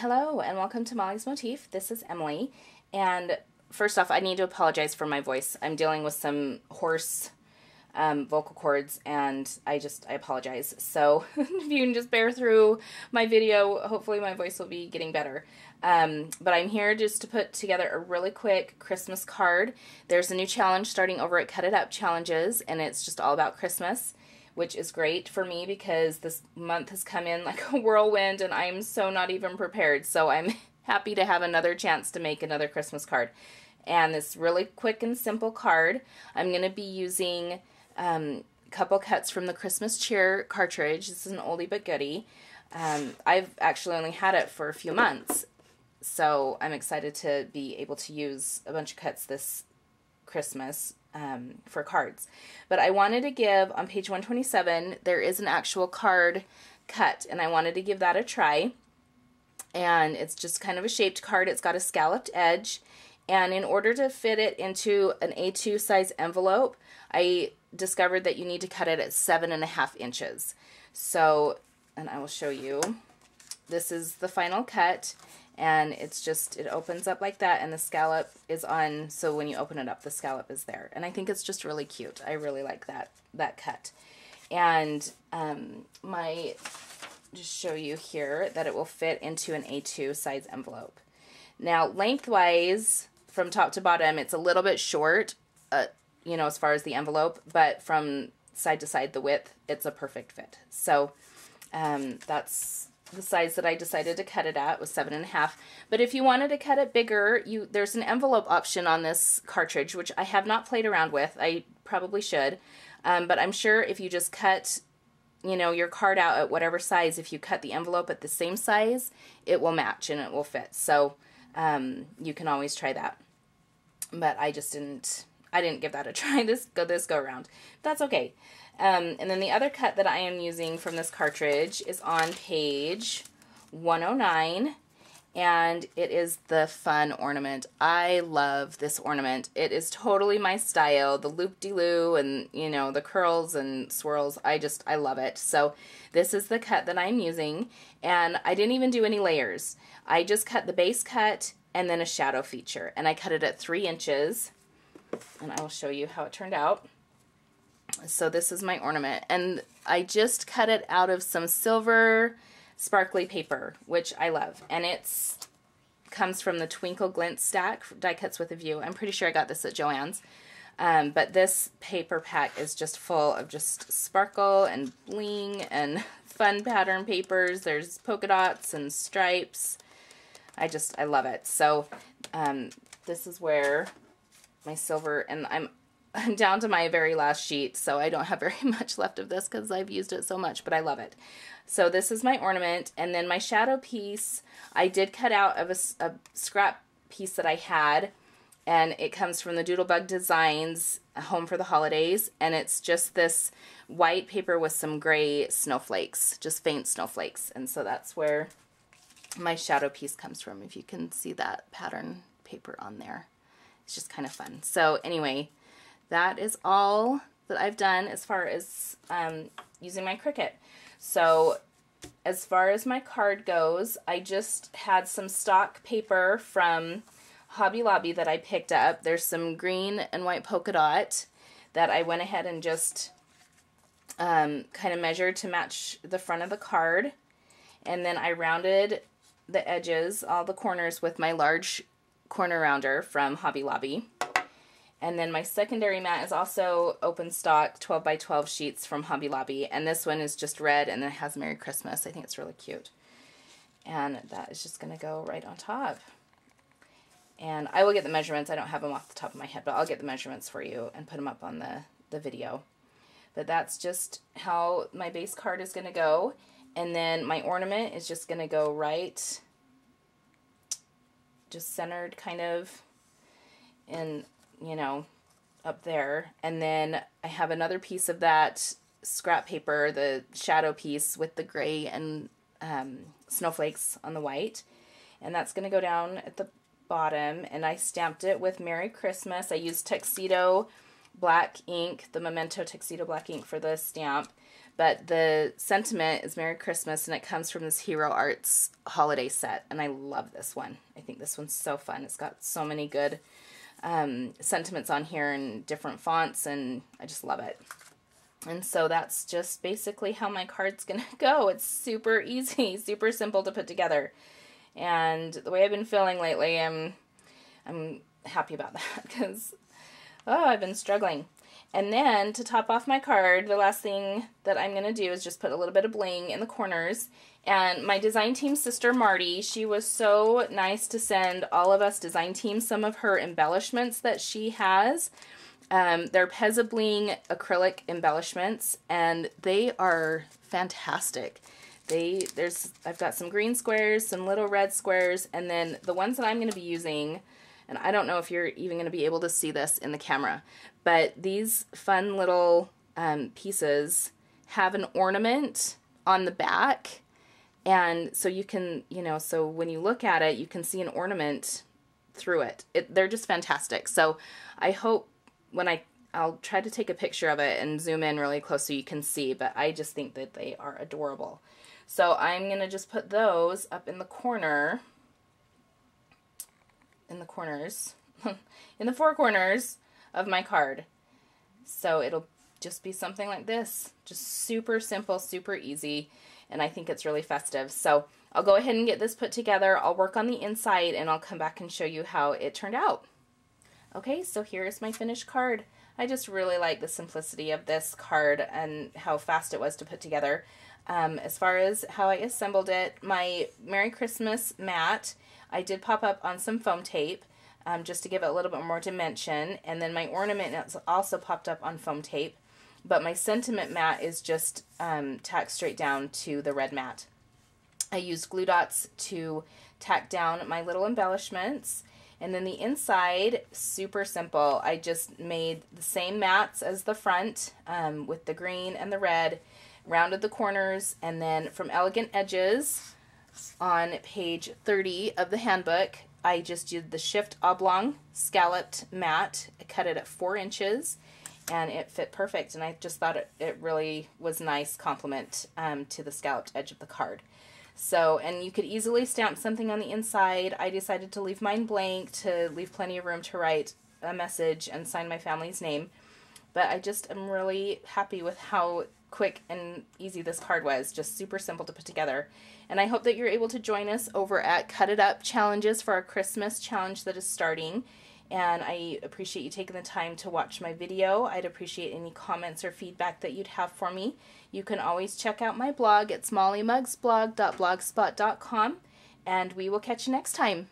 Hello and welcome to Mollie's Motif. This is Emily, and first off I need to apologize for my voice. I'm dealing with some hoarse vocal cords and I apologize. So if you can just bear through my video, hopefully my voice will be getting better. But I'm here just to put together a really quick Christmas card. There's a new challenge starting over at Cut It Up Challenges, and it's just all about Christmas, which is great for me because this month has come in like a whirlwind and I'm so not even prepared. So I'm happy to have another chance to make another Christmas card. And this really quick and simple card, I'm going to be using a couple cuts from the Christmas Cheer cartridge. This is an oldie but goodie. I've actually only had it for a few months, so I'm excited to be able to use a bunch of cuts this Christmas for cards. But I wanted to give, on page 127, there is an actual card cut, and I wanted to give that a try. And it's just kind of a shaped card. It's got a scalloped edge, and in order to fit it into an A2 size envelope, I discovered that you need to cut it at 7.5 inches. So, and I will show you, this is the final cut, and it's just, it opens up like that, and the scallop is on, so when you open it up, the scallop is there. And I think it's just really cute. I really like that cut. And just show you here that it will fit into an A2 size envelope. Now, lengthwise, from top to bottom, it's a little bit short, you know, as far as the envelope, but from side to side, the width, it's a perfect fit. So that's the size that I decided to cut it at, was 7.5. But if you wanted to cut it bigger, there's an envelope option on this cartridge, which I have not played around with. I probably should, but I'm sure if you just cut, you know, your card out at whatever size, if you cut the envelope at the same size, it will match and it will fit. So you can always try that. But I didn't give that a try this go around. That's okay. And then the other cut that I am using from this cartridge is on page 109, and it is the fun ornament. I love this ornament. It is totally my style, the loop-de-loo and, you know, the curls and swirls. I love it. So this is the cut that I'm using, and I didn't even do any layers. I just cut the base cut and then a shadow feature, and I cut it at 3 inches, and I will show you how it turned out. So this is my ornament, and I just cut it out of some silver sparkly paper, which I love, and it's comes from the Twinkle Glint stack, Die Cuts with a View. I'm pretty sure I got this at Joann's, but this paper pack is just full of just sparkle and bling and fun pattern papers. There's polka dots and stripes. I love it. So this is where my silver, and I'm down to my very last sheet, so I don't have very much left of this because I've used it so much, but I love it. So this is my ornament, and then my shadow piece I did cut out of a scrap piece that I had, and it comes from the Doodlebug Designs Home for the Holidays, and it's just this white paper with some gray snowflakes, just faint snowflakes, and so that's where my shadow piece comes from, if you can see that pattern paper on there. It's just kind of fun. So anyway, that is all that I've done as far as using my Cricut. So as far as my card goes, I just had some stock paper from Hobby Lobby that I picked up. There's some green and white polka dot that I went ahead and just kind of measured to match the front of the card. And then I rounded the edges, all the corners, with my large corner rounder from Hobby Lobby. And then my secondary mat is also open stock 12 by 12 sheets from Hobby Lobby, and this one is just red and it has Merry Christmas. I think it's really cute. And that is just going to go right on top. And I will get the measurements. I don't have them off the top of my head, but I'll get the measurements for you and put them up on the video. But that's just how my base card is going to go. And then my ornament is just going to go right, just centered kind of in, you know, up there. And then I have another piece of that scrap paper, the shadow piece with the gray and snowflakes on the white. And that's going to go down at the bottom. And I stamped it with Merry Christmas. I used Tuxedo black ink, the Memento Tuxedo black ink for the stamp. But the sentiment is Merry Christmas, and it comes from this Hero Arts holiday set, and I love this one. I think this one's so fun. It's got so many good sentiments on here in different fonts, and I just love it. And so that's just basically how my card's gonna go. It's super easy, super simple to put together. And the way I've been feeling lately, I'm happy about that, because I've been struggling. And then to top off my card, the last thing that I'm going to do is just put a little bit of bling in the corners. And my design team sister, Marty, she was so nice to send all of us design team some of her embellishments that she has. They're Pezza Bling acrylic embellishments, and they are fantastic. I've got some green squares, some little red squares, and then the ones that I'm going to be using, and I don't know if you're even going to be able to see this in the camera, but these fun little pieces have an ornament on the back, and so you can, so when you look at it, you can see an ornament through it. They're just fantastic. So I hope I'll try to take a picture of it and zoom in really close so you can see, but I just think that they are adorable. So I'm going to just put those up in the corners, in the four corners of my card. So it'll just be something like this. Just super simple, super easy, and I think it's really festive. So I'll go ahead and get this put together. I'll work on the inside, and I'll come back and show you how it turned out. Okay, so here's my finished card. I just really like the simplicity of this card and how fast it was to put together. As far as how I assembled it, my Merry Christmas mat, I did pop up on some foam tape just to give it a little bit more dimension, and then my ornament is also popped up on foam tape, but my sentiment mat is just tacked straight down to the red mat. I used glue dots to tack down my little embellishments. And then the inside, super simple. I just made the same mats as the front with the green and the red, rounded the corners, and then from Elegant Edges on page 30 of the handbook, I just did the Shift Oblong scalloped mat. I cut it at 4 inches, and it fit perfect, and I just thought it really was a nice compliment to the scalloped edge of the card. So, and you could easily stamp something on the inside. I decided to leave mine blank to leave plenty of room to write a message and sign my family's name. But I just am really happy with how quick and easy this card was. Just super simple to put together. And I hope that you're able to join us over at Cut It Up Challenges for our Christmas challenge that is starting. And I appreciate you taking the time to watch my video. I'd appreciate any comments or feedback that you'd have for me. You can always check out my blog. It's mollymugsblog.blogspot.com. And we will catch you next time.